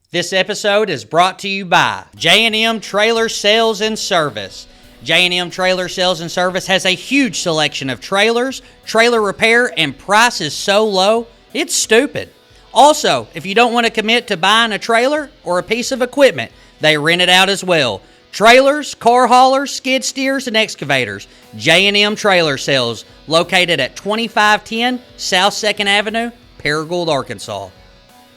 This episode is brought to you by J&M Trailer Sales and Service. J&M Trailer Sales and Service has a huge selection of trailers, trailer repair, and prices so low, it's stupid. Also, if you don't want to commit to buying a trailer or a piece of equipment, they rent it out as well. Trailers, car haulers, skid steers, and excavators. J&M Trailer Sales, located at 2510 South 2nd Avenue, Paragould, Arkansas.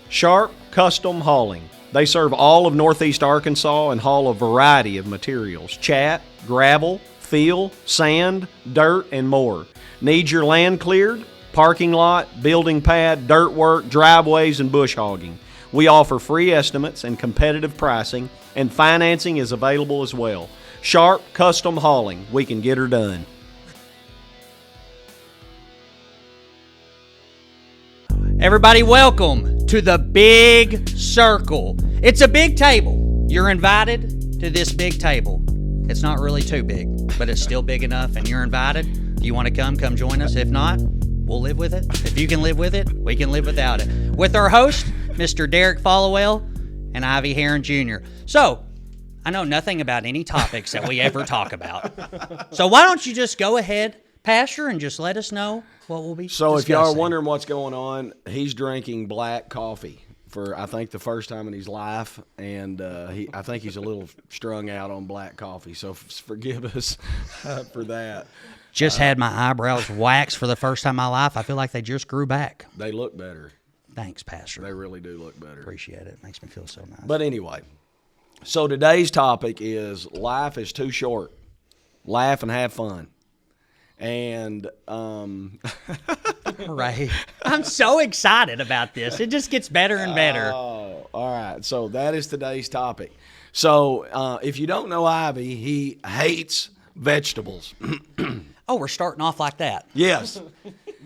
Sharp Custom Hauling. They serve all of Northeast Arkansas and haul a variety of materials: chat, gravel, fill, sand, dirt, and more. Need your land cleared? Parking lot, building pad, dirt work, driveways, and bush hogging. We offer free estimates and competitive pricing, and financing is available as well. Sharp Custom Hauling. We can get her done. Everybody, welcome to the Big Circle. It's a big table. You're invited to this big table. It's not really too big, but it's still big enough, and you're invited. If you want to come join us. If not, we'll live with it. If you can live with it, we can live without it. With our host, Mr. Derek Followell and Ivy Heron Jr. So, I know nothing about any topics that we ever talk about. So why don't you just go ahead, Pastor, and just let us know what we'll be discussing. If y'all are wondering what's going on, he's drinking black coffee for, I think, the first time in his life, and I think he's a little strung out on black coffee, so forgive us for that. Just had my eyebrows waxed for the first time in my life. I feel like they just grew back. They look better. Thanks, Pastor. They really do look better. Appreciate it. Makes me feel so nice. But anyway, so today's topic is life is too short. Laugh and have fun. And right. I'm so excited about this. It just gets better and better. Oh, all right. So that is today's topic. So if you don't know Ivy, he hates vegetables. Oh, we're starting off like that. Yes.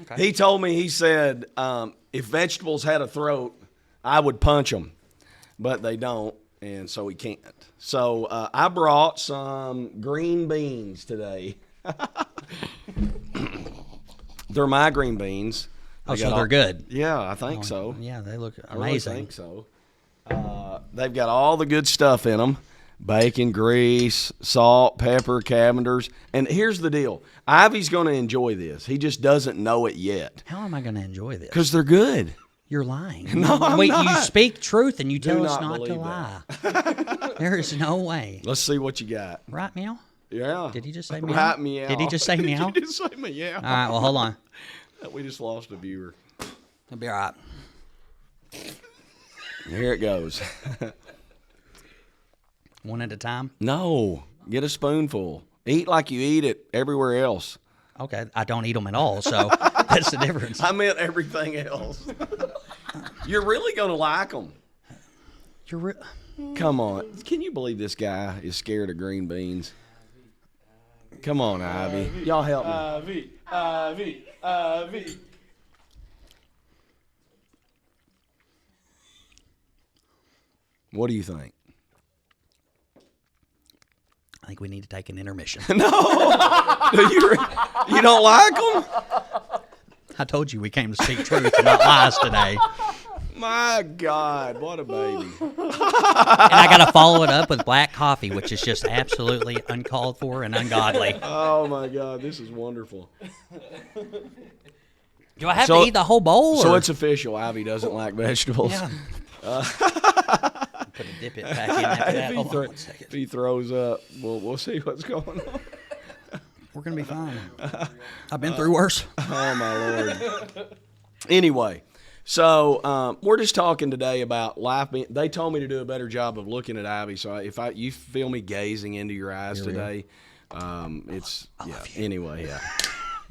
Okay. He told me, he said, if vegetables had a throat, I would punch them. But they don't, and so he can't. So I brought some green beans today. They're my green beans. Oh, so they're good. Yeah, I think so. Yeah, they look amazing. I really think so. They've got all the good stuff in them: bacon, grease, salt, pepper, cavenders. And here's the deal: Ivy's going to enjoy this. He just doesn't know it yet. How am I going to enjoy this? Because they're good. You're lying. No, I'm Wait, not. you speak truth and you Do tell us not not to believe lie. There is no way. Let's see what you got. Right, meow? Yeah. Did he just say meow? Right, meow. Did he just say meow? Did he just say meow? All right, well, hold on. We just lost a viewer. It'll be all right. Here it goes. One at a time? No. Get a spoonful. Eat like you eat it everywhere else. Okay, I don't eat them at all, so that's the difference. I meant everything else. You're really going to like them. Come on. Can you believe this guy is scared of green beans? Come on, Ivy. Y'all help me. Ivy. What do you think? I think we need to take an intermission. No. You don't like them? I told you we came to speak truth and not lies today. My God, what a baby. And I got to follow it up with black coffee, which is just absolutely uncalled for and ungodly. Oh, my God, this is wonderful. Do I have to eat the whole bowl? So or? it's official. Ivy doesn't like vegetables. Yeah. Put a dip it back in after that. Hold on 1 second. If he throws up, we'll see what's going on. We're going to be fine. I've been through worse. Oh, my Lord. Anyway, so we're just talking today about life. They told me to do a better job of looking at Ivy, so if you feel me gazing into your eyes today, it's, yeah, anyway, yeah.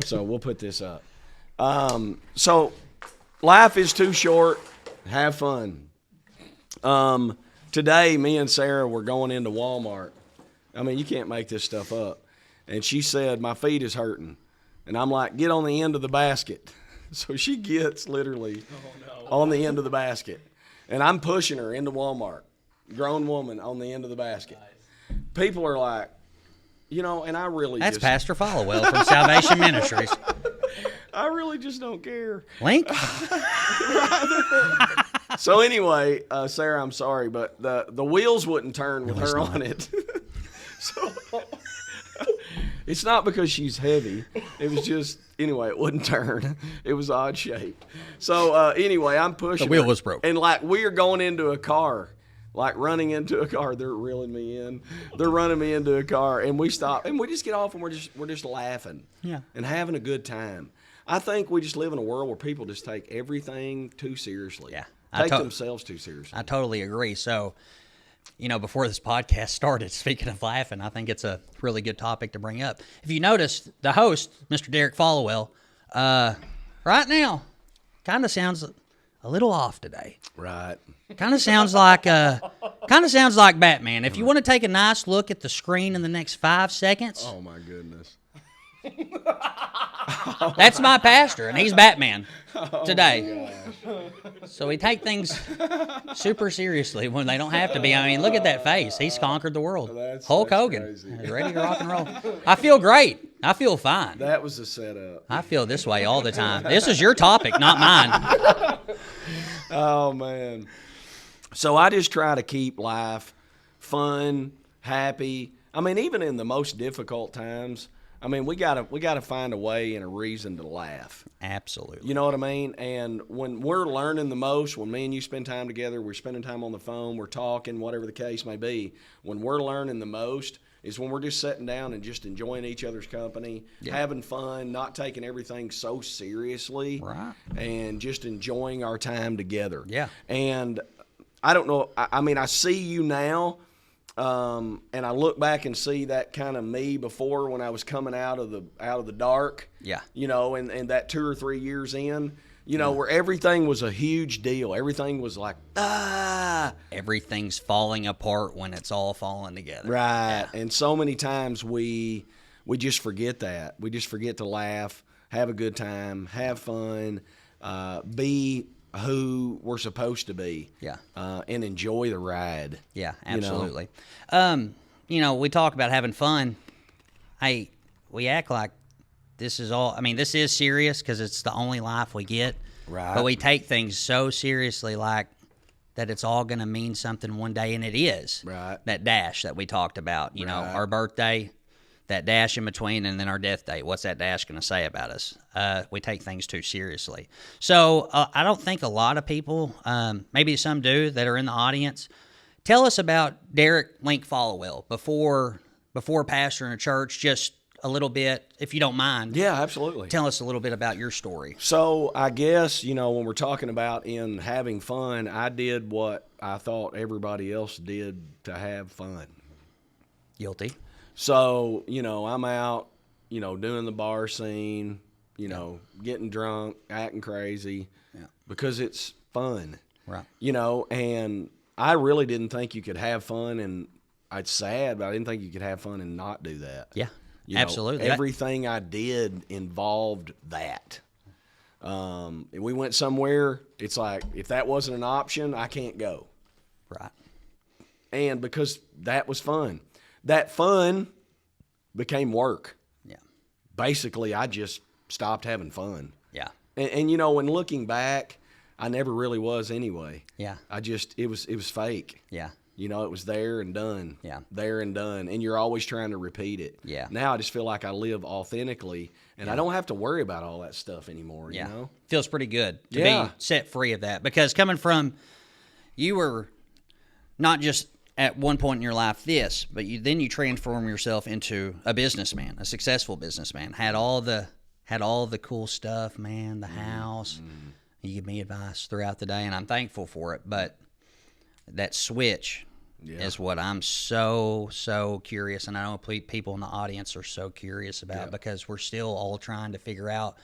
So we'll put this up. So life is too short. Have fun. Today, me and Sarah were going into Walmart. I mean, you can't make this stuff up. And she said, my feet is hurting. And I'm like, get on the end of the basket. So she gets literally on the end of the basket. And I'm pushing her into Walmart. Grown woman on the end of the basket. Nice. People are like, and I really That's Pastor Followell from Salvation Ministries. I really just don't care. Link? So anyway, Sarah, I'm sorry, but the wheels wouldn't turn with her on it. So it's not because she's heavy. It was just, anyway, it wouldn't turn. It was odd shaped. So anyway, I'm pushing. The wheel her, was broke. and like we are going into a car. Like running into a car, they're reeling me in. They're running me into a car, and we stop, and we just get off, and we're just laughing, and having a good time. I think we just live in a world where people just take everything too seriously. Yeah, take themselves too seriously. I totally agree. So, before this podcast started, speaking of laughing, I think it's a really good topic to bring up. If you noticed, the host, Mr. Derek Followell, right now, kind of sounds a little off today. Right. Kind of sounds like Batman. If you want to take a nice look at the screen in the next 5 seconds. Oh my goodness. That's my pastor, and he's Batman today. So we take things super seriously when they don't have to be. I mean, look at that face. He's conquered the world. Hulk Hogan. He's ready to rock and roll. I feel great. I feel fine. That was a setup. I feel this way all the time. This is your topic, not mine. Oh, man. So I just try to keep life fun, happy. I mean, even in the most difficult times, I mean, we gotta find a way and a reason to laugh. Absolutely. You know what I mean? And when we're learning the most, when me and you spend time together, we're spending time on the phone, we're talking, whatever the case may be, when we're learning the most is when we're just sitting down and just enjoying each other's company, having fun, not taking everything so seriously, right, and just enjoying our time together. Yeah. And I don't know, I mean, I see you now, and I look back and see that kind of me before when I was coming out of the dark. Yeah. And that 2 or 3 years in, where everything was a huge deal. Everything was like, Everything's falling apart when it's all falling together. Right. Yeah. And so many times we just forget that. We just forget to laugh, have a good time, have fun, be who we're supposed to be. Yeah. And enjoy the ride. Yeah, absolutely. We talk about having fun. Hey, we act like this is all, this is serious because it's the only life we get. Right. But we take things so seriously, like that it's all going to mean something one day, and it is. Right. That dash that we talked about, our birthday, that dash in between, and then our death date. What's that dash going to say about us? We take things too seriously. So I don't think a lot of people, maybe some do that are in the audience. Tell us about Derek Link Followell before pastor in a church, just a little bit, if you don't mind. Yeah, absolutely. Tell us a little bit about your story. So I guess, when we're talking about in having fun, I did what I thought everybody else did to have fun. Guilty. So, I'm out, doing the bar scene, getting drunk, acting crazy, because it's fun. Right. And I really didn't think you could have fun, and it's sad, but I didn't think you could have fun and not do that. Yeah, absolutely. Everything I did involved that. We went somewhere, it's like, if that wasn't an option, I can't go. Right. And because that was fun. That fun became work. Yeah. Basically, I just stopped having fun. Yeah. And when looking back, I never really was anyway. Yeah. It was fake. Yeah. It was there and done. Yeah. There and done. And you're always trying to repeat it. Yeah. Now I just feel like I live authentically, and I don't have to worry about all that stuff anymore, Yeah. you know? Feels pretty good to be set free of that. Because coming from, you were not just at one point in your life but you transform yourself into a businessman, a successful businessman. Had all the cool stuff, man, the house. You give me advice throughout the day, and I'm thankful for it. But that switch is what I'm so curious, and I know people in the audience are so curious about, because we're still all trying to figure out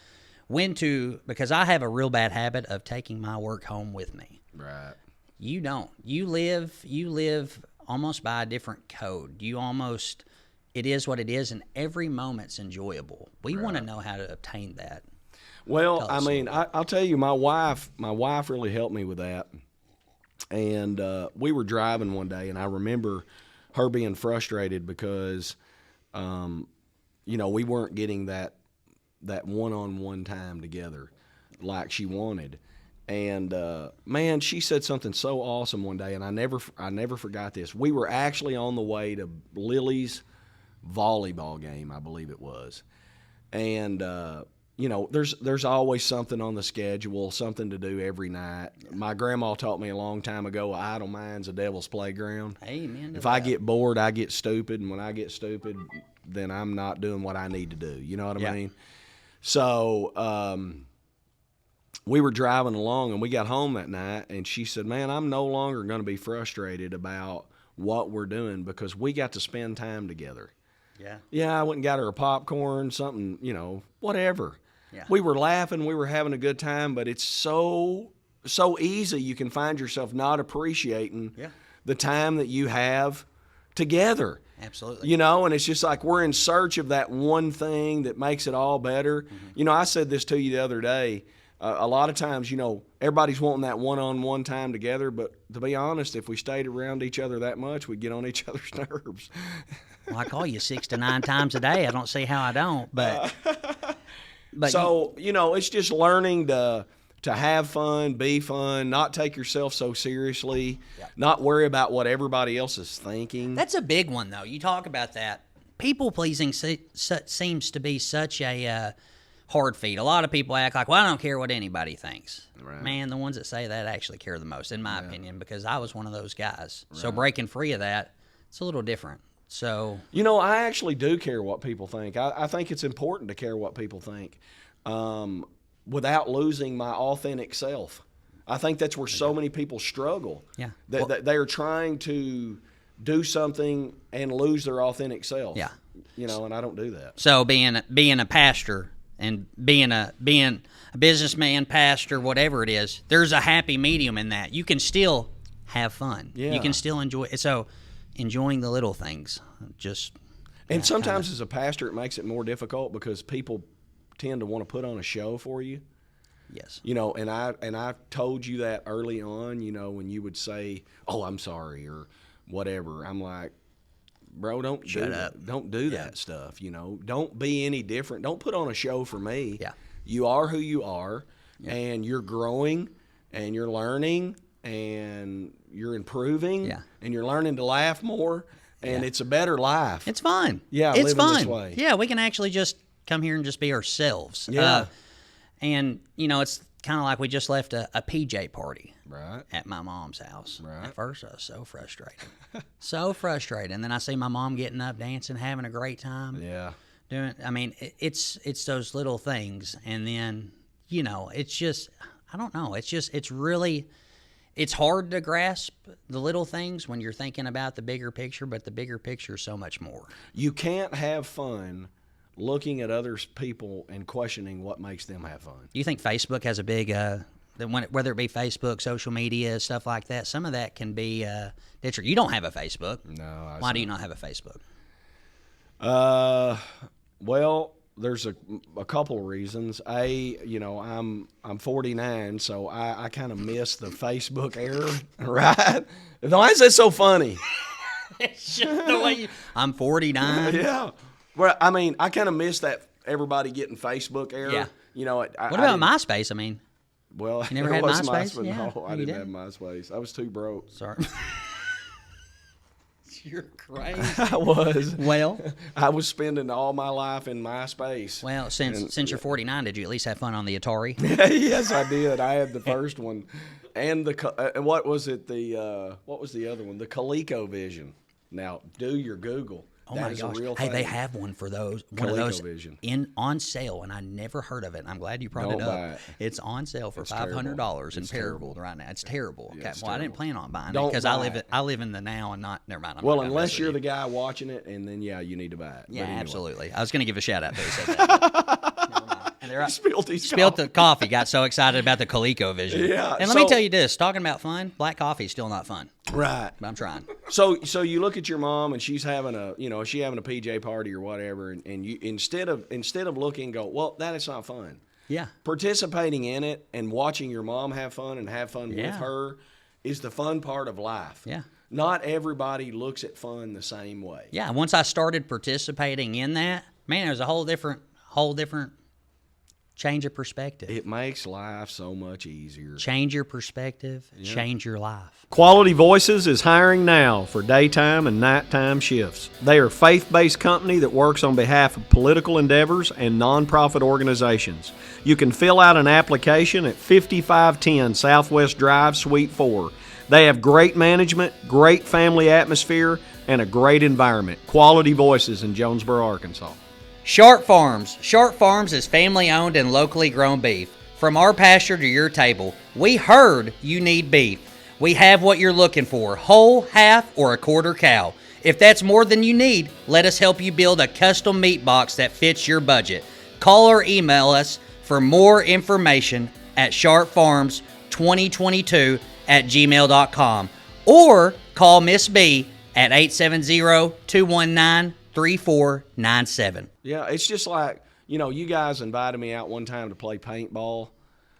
because I have a real bad habit of taking my work home with me. Right. You don't. You live almost by a different code. It is what it is, and every moment's enjoyable. We want to know how to obtain that. Well, I'll tell you, my wife really helped me with that. And we were driving one day, and I remember her being frustrated because, we weren't getting that one-on-one time together like she wanted. And man, she said something so awesome one day, and I never forgot this. We were actually on the way to Lily's volleyball game, I believe it was, and there's always something on the schedule, something to do every night. My grandma taught me a long time ago, idle mind's a devil's playground. Amen. If I get bored, I get stupid, and when I get stupid, then I'm not doing what I need to do. You know what I mean? So we were driving along, and we got home that night, and she said, man, I'm no longer going to be frustrated about what we're doing because we got to spend time together. Yeah, I went and got her a popcorn, something, whatever. Yeah. We were laughing, we were having a good time, but it's so easy you can find yourself not appreciating the time that you have together. Absolutely. And it's just like we're in search of that one thing that makes it all better. Mm-hmm. I said this to you the other day. A lot of times, everybody's wanting that one-on-one time together, but to be honest, if we stayed around each other that much, we'd get on each other's nerves. Well, I call you 6 to 9 times a day. I don't see how I don't, but so, it's just learning to have fun, be fun, not take yourself so seriously, not worry about what everybody else is thinking. That's a big one, though. You talk about that. People-pleasing seems to be such a hard feat. A lot of people act like, well, I don't care what anybody thinks. Right. Man, the ones that say that actually care the most, in my opinion, because I was one of those guys. Right. So breaking free of that, it's a little different. So I actually do care what people think. I think it's important to care what people think without losing my authentic self. I think that's where so many people struggle. Yeah. They are trying to do something and lose their authentic self. Yeah. And I don't do that. So being a pastor and being a businessman, pastor, whatever it is, there's a happy medium in that. You can still have fun. Yeah. You can still enjoy it. So enjoying the little things, and sometimes as a pastor, it makes it more difficult because people tend to want to put on a show for you. Yes. And I told you that early on. when you would say, "Oh, I'm sorry," or whatever, I'm like, bro, don't do that stuff. Don't be any different. Don't put on a show for me. Yeah. You are who you are, and you're growing, and you're learning, and you're improving, and you're learning to laugh more, and it's a better life. It's fun. Yeah, it's fun. This way. Yeah, we can actually just come here and just be ourselves. Yeah. And, it's kind of like we just left a PJ party right at my mom's house. Right. At first, I was so frustrated. So frustrated. And then I see my mom getting up, dancing, having a great time. Yeah. It's those little things. And then, it's just, I don't know. It's really... It's hard to grasp the little things when you're thinking about the bigger picture, but the bigger picture is so much more. You can't have fun looking at other people and questioning what makes them have fun. Do you think Facebook has a big, whether it be Facebook, social media, stuff like that, some of that can be detrimental? You don't have a Facebook. No. Why do you not have a Facebook? Well, there's a couple reasons. I'm 49, so I kind of miss the Facebook era, right? Why is that so funny? It's just the way I'm 49. Yeah. Well, I kind of miss that everybody getting Facebook era. Yeah. What about MySpace? Well, you never had MySpace? Yeah, no, I didn't have MySpace. I was too broke. Sorry. You're crazy. I was. Well, I was spending all my life in MySpace. Well, since you're 49, did you at least have fun on the Atari? Yes, I did. I had the first one, and what was it? What was the other one? The ColecoVision. Now, do your Google. Oh my gosh! Hey, they have one for those. One of those on sale, and I never heard of it. I'm glad you brought it up. It's on sale for $500 in Paragould right now. It's terrible. Okay, well, I didn't plan on buying it because I live in the now and not. Never mind. Well, unless you're the guy watching it, and then you need to buy it. Yeah, absolutely. I was going to give a shout out to you. Said that. Never mind. And there spilled the coffee. Got so excited about the ColecoVision. Yeah. And let me tell you this: talking about fun, black coffee is still not fun. Right. But I'm trying. So you look at your mom and she's having a PJ party or whatever, and you instead of looking and go, well, that is not fun. Yeah. Participating in it and watching your mom have fun and have fun with her is the fun part of life. Yeah. Not everybody looks at fun the same way. Yeah. Once I started participating in that, man, there's a whole different Change your perspective. It makes life so much easier. Change your perspective. Yeah. Change your life. Quality Voices is hiring now for daytime and nighttime shifts. They are a faith-based company that works on behalf of political endeavors and nonprofit organizations. You can fill out an application at 5510 Southwest Drive, Suite 4. They have great management, great family atmosphere, and a great environment. Quality Voices in Jonesboro, Arkansas. Sharp Farms. Sharp Farms is family-owned and locally grown beef. From our pasture to your table, we heard you need beef. We have what you're looking for, whole, half, or a quarter cow. If that's more than you need, let us help you build a custom meat box that fits your budget. Call or email us for more information at sharpfarms2022@gmail.com or call Miss B at 870-219-3497. Yeah, it's just like, you guys invited me out one time to play paintball.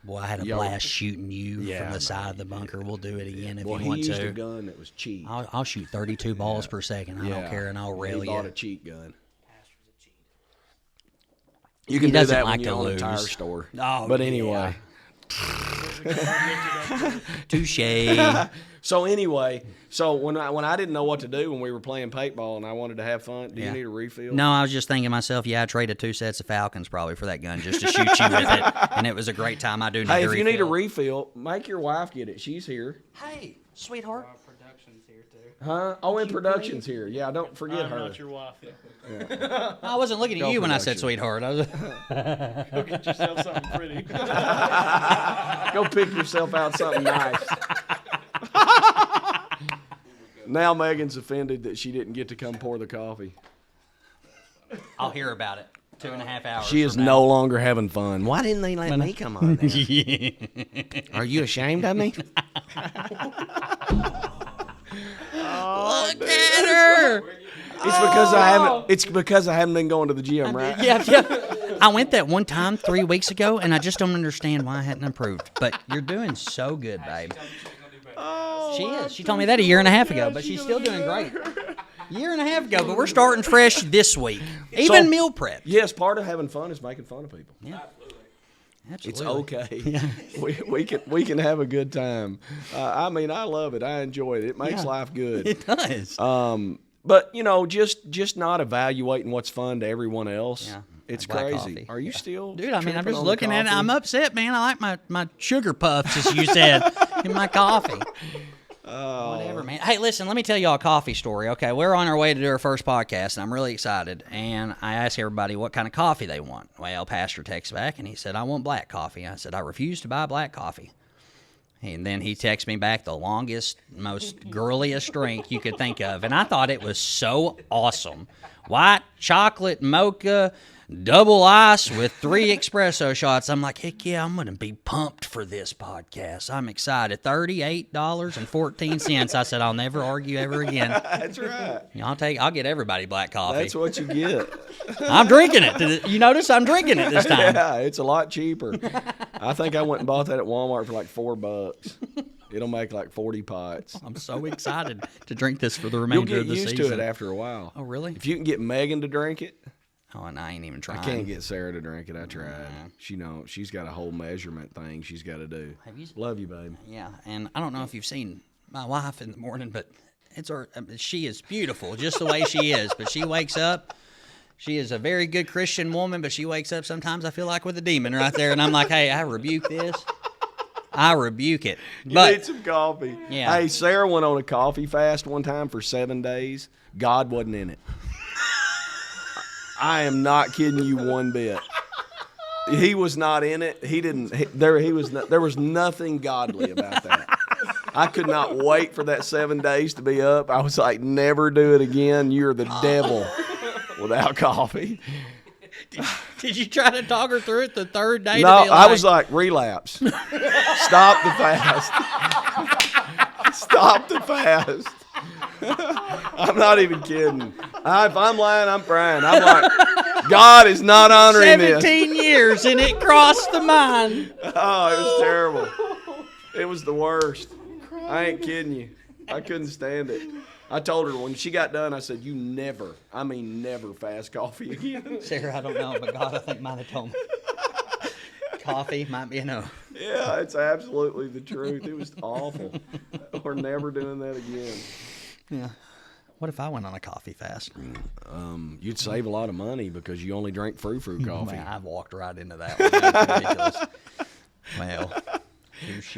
Boy, I had a blast shooting you from the side of the bunker. We'll do it again if you want to. He used a gun that was cheap. I'll shoot 32 balls per second. I don't care, and I'll rail you. He bought a cheat gun. You can do that when you own a tire store. Oh, but anyway. Touche. So anyway, when I didn't know what to do when we were playing paintball and I wanted to have fun, do you need a refill? No, I was just thinking to myself, I traded 2 sets of Falcons probably for that gun just to shoot you with it, and it was a great time. I do need a refill. Hey, if you need a refill, make your wife get it. She's here. Hey, sweetheart. Production's here too. Huh? Oh, and production's here. Yeah, don't forget her. I'm not your wife. Yeah. I wasn't looking at you when I said sweetheart. I was Go get yourself something pretty. Go pick yourself out something nice. Now Megan's offended that she didn't get to come pour the coffee. I'll hear about it. 2.5 hours. She is no longer having fun. Why didn't they let me come on there? Are you ashamed of me? Look at her. It's because I haven't been going to the gym, right? Yeah. I went that one time 3 weeks ago, and I just don't understand why I hadn't improved. But you're doing so good, babe. She is. She told me that a year and a half ago, but she's still doing great. Year and a half ago, but we're starting fresh this week. Even meal prep. Yes, part of having fun is making fun of people. Yeah. Absolutely. It's okay. Yeah. we can have a good time. I love it. I enjoy it. It makes life good. It does. But just not evaluating what's fun to everyone else. Yeah. It's crazy. Coffee. Are you still? Dude, I'm just looking at it. I'm upset, man. I like my sugar puffs, as you said, in my coffee. Whatever, man. Hey, listen, let me tell y'all a coffee story. Okay, we're on our way to do our first podcast, and I'm really excited. And I asked everybody what kind of coffee they want. Well, Pastor texts back, and he said, I want black coffee. I said, I refuse to buy black coffee. And then he texted me back the longest, most girliest drink you could think of. And I thought it was so awesome. White chocolate mocha, double ice with 3 espresso shots. I'm like, heck yeah, I'm going to be pumped for this podcast. I'm excited. $38.14. I said, I'll never argue ever again. That's right. I'll get everybody black coffee. That's what you get. I'm drinking it. You notice I'm drinking it this time. Yeah, it's a lot cheaper. I think I went and bought that at Walmart for like $4. It'll make like 40 pots. I'm so excited to drink this for the remainder of the season. You'll get used to it after a while. Oh, really? If you can get Megan to drink it. Oh, and I ain't even trying. I can't get Sarah to drink it. I tried. She's got a whole measurement thing she's got to do. Love you, babe. Yeah, and I don't know if you've seen my wife in the morning, but she is beautiful just the way she is. But she wakes up. She is a very good Christian woman, but she wakes up sometimes, I feel like, with a demon right there. And I'm like, hey, I rebuke this. I rebuke it. You need some coffee. Yeah. Hey, Sarah went on a coffee fast one time for 7 days. God wasn't in it. I am not kidding you one bit. He was not in it. There was nothing godly about that. I could not wait for that 7 days to be up. I was like, never do it again. You're the devil without coffee. Did you try to talk her through it the third day? No, I was like, relapse. Stop the fast. Stop the fast. I'm not even kidding. If I'm lying, I'm crying. I'm like, God is not honoring 17 years, and it crossed the mind. Oh, it was terrible. It was the worst. I ain't kidding you. I couldn't stand it. I told her when she got done, I said, you never fast coffee again. Sarah, I don't know, but God, I think might have told me. Coffee might be enough. Yeah, it's absolutely the truth. It was awful. We're never doing that again. Yeah. What if I went on a coffee fast? You'd save a lot of money because you only drink frou-frou coffee. Man, I've walked right into that one. That's ridiculous. Well, touche.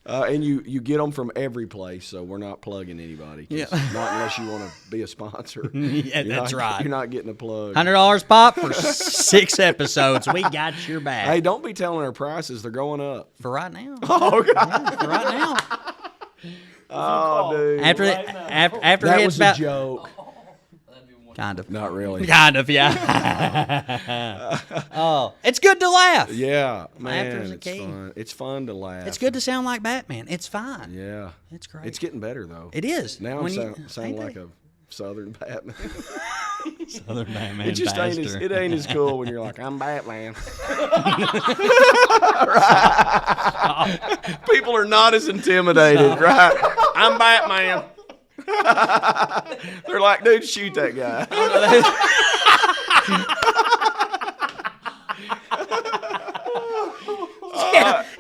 And you get them from every place, so we're not plugging anybody. Yeah. Not unless you want to be a sponsor. Yeah, that's right. You're not getting a plug. $100 pop for 6 episodes. We got your back. Hey, don't be telling our prices. They're going up. For right now. Oh, God. Yeah, for right now. Oh, dude. After that it's was about a joke. kind of. Not really. Kind of, yeah. Oh, it's good to laugh. Yeah, man, Laughter's a it's key. fun. It's fun to laugh. It's good to sound like Batman. It's fine. Yeah. It's great. It's getting better, though. It is. Now When I'm you- sound ain't like they? a Southern Batman. Southern Batman. It just bastard. ain't as cool when you're like, I'm Batman. Right. People are not as intimidated, right? I'm Batman. They're like, dude, shoot that guy.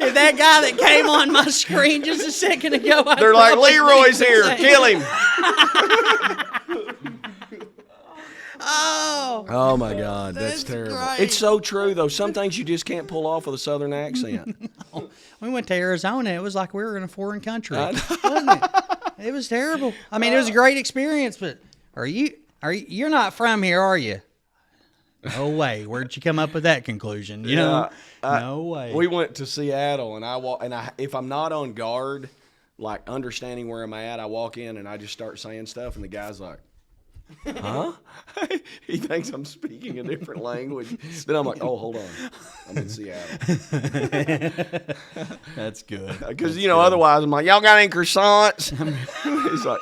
If that guy that came on my screen just a second ago, They're like, Leroy's here. Kill him. Oh, Oh, my God. That's terrible. great. It's so true, though. Some things you just can't pull off with a Southern accent. we went to Arizona. It was like we were in a foreign country, wasn't it? It was terrible. I mean, it was a great experience, but you're not from here, are you? No way. Where'd you come up with that conclusion? You know, no way. We went to Seattle, and if I'm not on guard, like understanding where I'm at, I walk in and I just start saying stuff, and the guy's like, huh? He thinks I'm speaking a different language. Then I'm like, oh, hold on. I'm in Seattle. That's good. Because, otherwise I'm like, y'all got any croissants? He's like,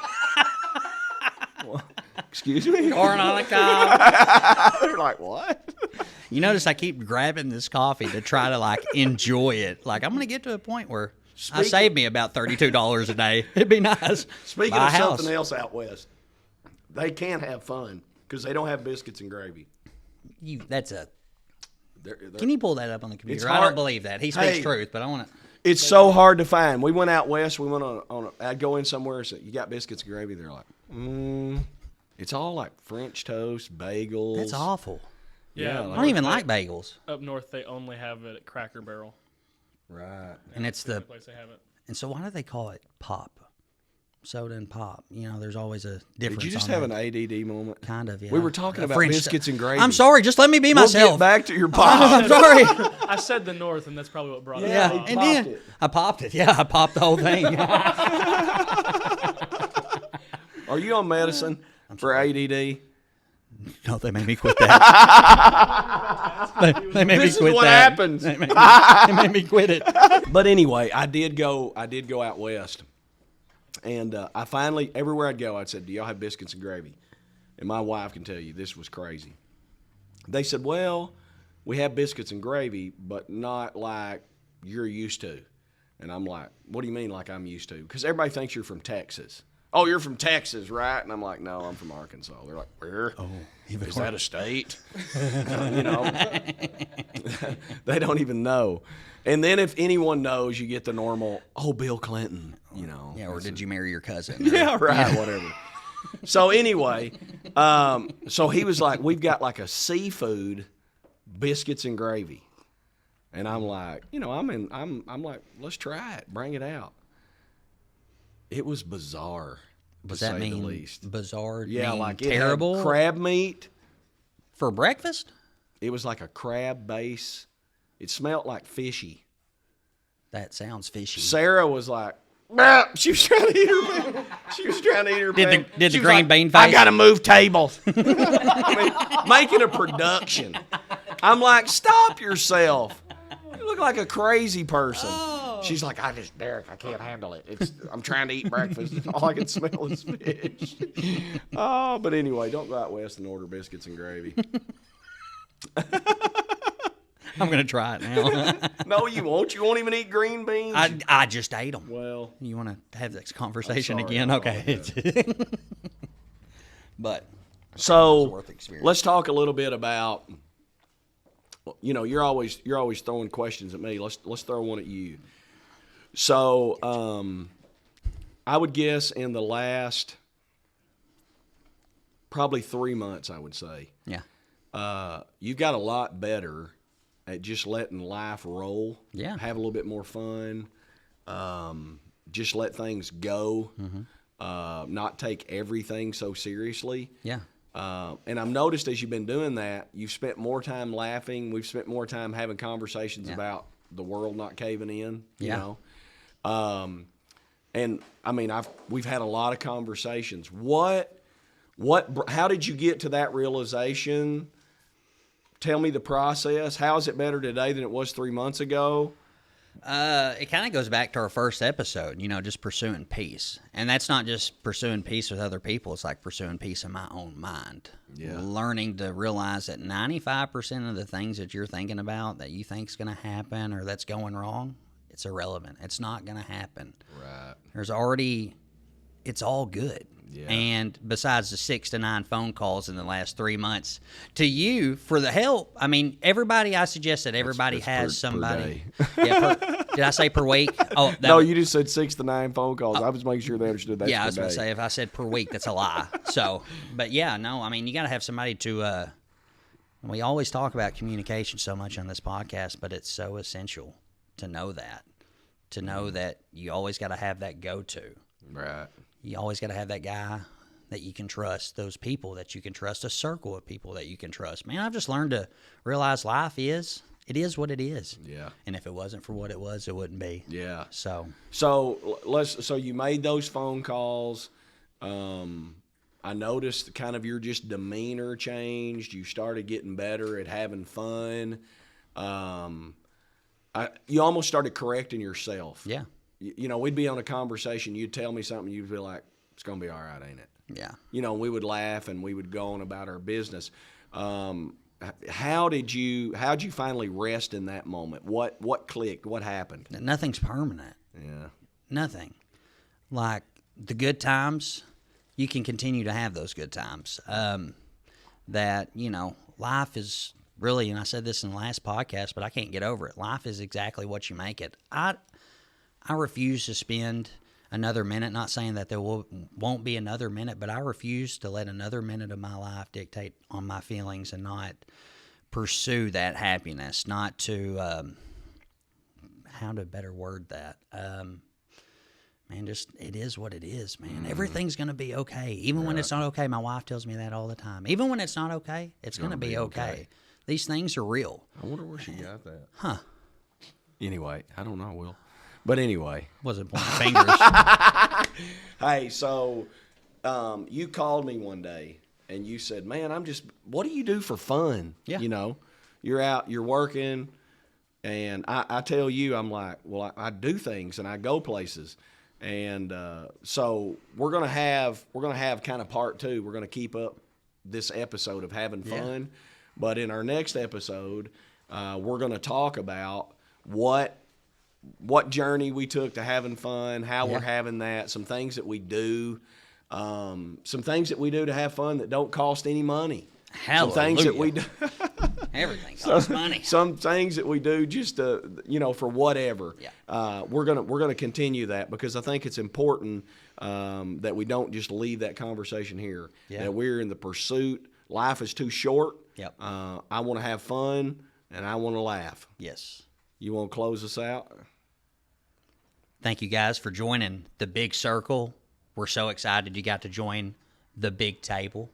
well, excuse me? Corn on the cob. They're like, what? You notice I keep grabbing this coffee to try to like enjoy it. Like I'm going to get to a point where I save me about $32 a day. It'd be nice. Speaking Buy of a house. something else out west, they can have fun because they don't have biscuits and gravy. Can you pull that up on the computer? It's I hard. don't believe that. He speaks Hey. truth, but I want to. It's so hard to find. We went out west. We went I'd go in somewhere and say, you got biscuits and gravy? They're like, It's all like French toast, bagels. That's awful. Yeah, I don't even like bagels. Up north, they only have it at Cracker Barrel. Right. And it's The the only place they have it. and so why do they call it pop? Soda and pop. There's always a difference. Did you just on have that. an ADD moment? Kind of, yeah. We were talking about French biscuits and gravy. I'm sorry, just let me be We'll myself. get back to your pop. I'm sorry. I said the north, and that's probably what brought Yeah, it up. and then it. I popped it. Yeah, I popped the whole thing. Are you on medicine for ADD? No, they made me quit that. they made This me quit is what that. happens. They made me quit it. But anyway, I did go out west, and I finally, everywhere I'd go, I'd said, "Do y'all have biscuits and gravy?" And my wife can tell you this was crazy. They said, "Well, we have biscuits and gravy, but not like you're used to." And I'm like, "What do you mean, like I'm used to?" Because everybody thinks you're from Texas. Oh, you're from Texas, right? And I'm like, "No, I'm from Arkansas." They're like, "Where? Oh, is that a state?" They don't even know. And then if anyone knows, you get the normal, "Oh, Bill Clinton," Yeah, or did you marry your cousin? Yeah, right, whatever. So anyway, so he was like, "We've got like a seafood biscuits and gravy," and I'm like, I'm like, "Let's try it, bring it out." It was bizarre. Does to that say mean the least? bizarre? Yeah, mean like it had terrible crab meat. for breakfast? It was like a crab base. It smelled like fishy. That sounds fishy. Sarah was like, "Bah." She was trying to eat her. She was trying to eat her. Did the- pan. did She the was green like, bean I face? gotta move tables. I mean, making a production. I'm like, stop yourself. You look like a crazy person. She's like, Derek, I can't handle it. I'm trying to eat breakfast. All I can smell is fish. Oh, but anyway, don't go out west and order biscuits and gravy. I'm gonna try it now. No, you won't. You won't even eat green beans. I just ate them. Well, You want to have this conversation sorry, again? I Okay. But so worth the experience. let's talk a little bit about you're always throwing questions at me. Let's throw one at you. So I would guess in the last probably 3 months, I would say. Yeah. You've got a lot better at just letting life roll. Yeah. Have a little bit more fun. Just let things go. Mm-hmm. Not take everything so seriously. Yeah. And I've noticed as you've been doing that, you've spent more time laughing. We've spent more time having conversations about the world not caving in. Yeah. You know. And I mean, we've had a lot of conversations. How did you get to that realization? Tell me the process. How is it better today than it was 3 months ago? It kind of goes back to our first episode, just pursuing peace. And that's not just pursuing peace with other people. It's like pursuing peace in my own mind. Yeah. Learning to realize that 95% of the things that you're thinking about that you think is going to happen or that's going wrong, it's irrelevant. It's not going to happen. Right. It's all good. Yeah. And besides the 6 to 9 phone calls in the last 3 months to you for the help, I mean, I suggest that everybody has somebody. Did I say per week? Oh, no, you just said 6 to 9 phone calls. I was making sure they understood that. Yeah, I was going to say if I said per week, that's a lie. So, but yeah, no, I mean, you got to have somebody to. We always talk about communication so much on this podcast, but it's so essential to know that you always got to have that go-to. Right. You always got to have that guy that you can trust, those people that you can trust, a circle of people that you can trust. Man, I've just learned to realize it is what it is. Yeah. And if it wasn't for what it was, it wouldn't be. Yeah. So you made those phone calls. I noticed kind of your just demeanor changed. You started getting better at having fun. You almost started correcting yourself. Yeah. We'd be on a conversation. You'd tell me something. You'd be like, "It's gonna be all right, ain't it?" Yeah. We would laugh and we would go on about our business. How'd you finally rest in that moment? What clicked? What happened? Nothing's permanent. Yeah. Nothing. Like the good times, you can continue to have those good times. Life is really, and I said this in the last podcast, but I can't get over it. Life is exactly what you make it. I refuse to spend another minute, not saying that there won't be another minute, but I refuse to let another minute of my life dictate on my feelings and not pursue that happiness, not to, how to better word that? It is what it is, man. Everything's going to be okay. Even when it's not okay, my wife tells me that all the time. Even when it's not okay, it's going to be okay. These things are real. I wonder where she got that. Huh. Anyway, I don't know, Will. But anyway. Wasn't pointing fingers. Hey, so you called me one day and you said, "Man, what do you do for fun?" Yeah. You're out, you're working, and I tell you, I'm like, well, I do things and I go places. And so we're gonna have kind of part 2. We're gonna keep up this episode of having fun, but in our next episode, we're gonna talk about what journey we took to having fun, how we're having that, some things that we do, to have fun that don't cost any money. Hallelujah. Some things that we do. Everything costs money. Some things that we do just for whatever. Yeah. We're gonna continue that because I think it's important that we don't just leave that conversation here. Yeah. That we're in the pursuit. Life is too short. Yep. I want to have fun and I want to laugh. Yes. You want to close us out? Thank you guys for joining the Big Circle. We're so excited you got to join the big table,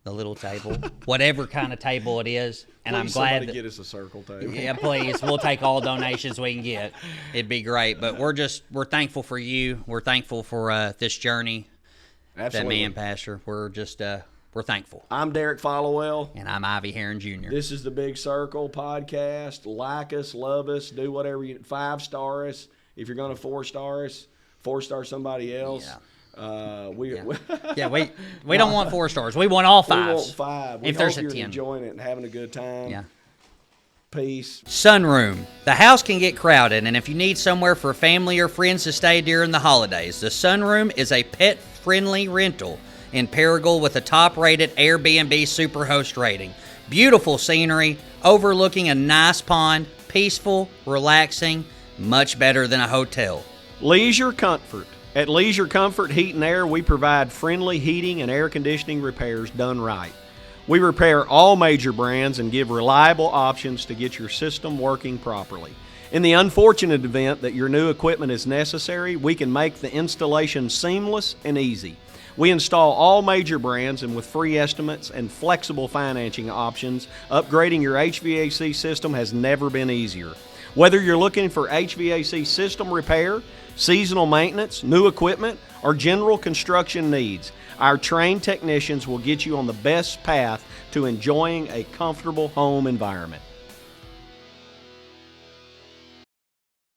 the little table, whatever kind of table it is. And Please I'm glad somebody get us a circle table. Yeah, please. We'll take all donations we can get. It'd be great. But we're thankful for you. We're thankful for this journey. Absolutely. That me and Pastor, we're thankful. I'm Derek Followell. And I'm Ivy Heron Jr. This is the Big Circle podcast. Like us, love us, do whatever you 5-star us. If you're going to 4-star us, 4-star somebody else. Yeah. We don't want 4 stars. We want all 5s. We want 5. We if hope there's a you're 10. enjoying it and having a good time. Yeah. Peace. Sunroom. The house can get crowded, and if you need somewhere for family or friends to stay during the holidays, the Sunroom is a pet-friendly rental in Paragould with a top-rated Airbnb Superhost rating. Beautiful scenery, overlooking a nice pond, peaceful, relaxing, much better than a hotel. Leisure Comfort. At Leisure Comfort Heat and Air, we provide friendly heating and air conditioning repairs done right. We repair all major brands and give reliable options to get your system working properly. In the unfortunate event that your new equipment is necessary, we can make the installation seamless and easy. We install all major brands, and with free estimates and flexible financing options, upgrading your HVAC system has never been easier. Whether you're looking for HVAC system repair, seasonal maintenance, new equipment, or general construction needs, our trained technicians will get you on the best path to enjoying a comfortable home environment.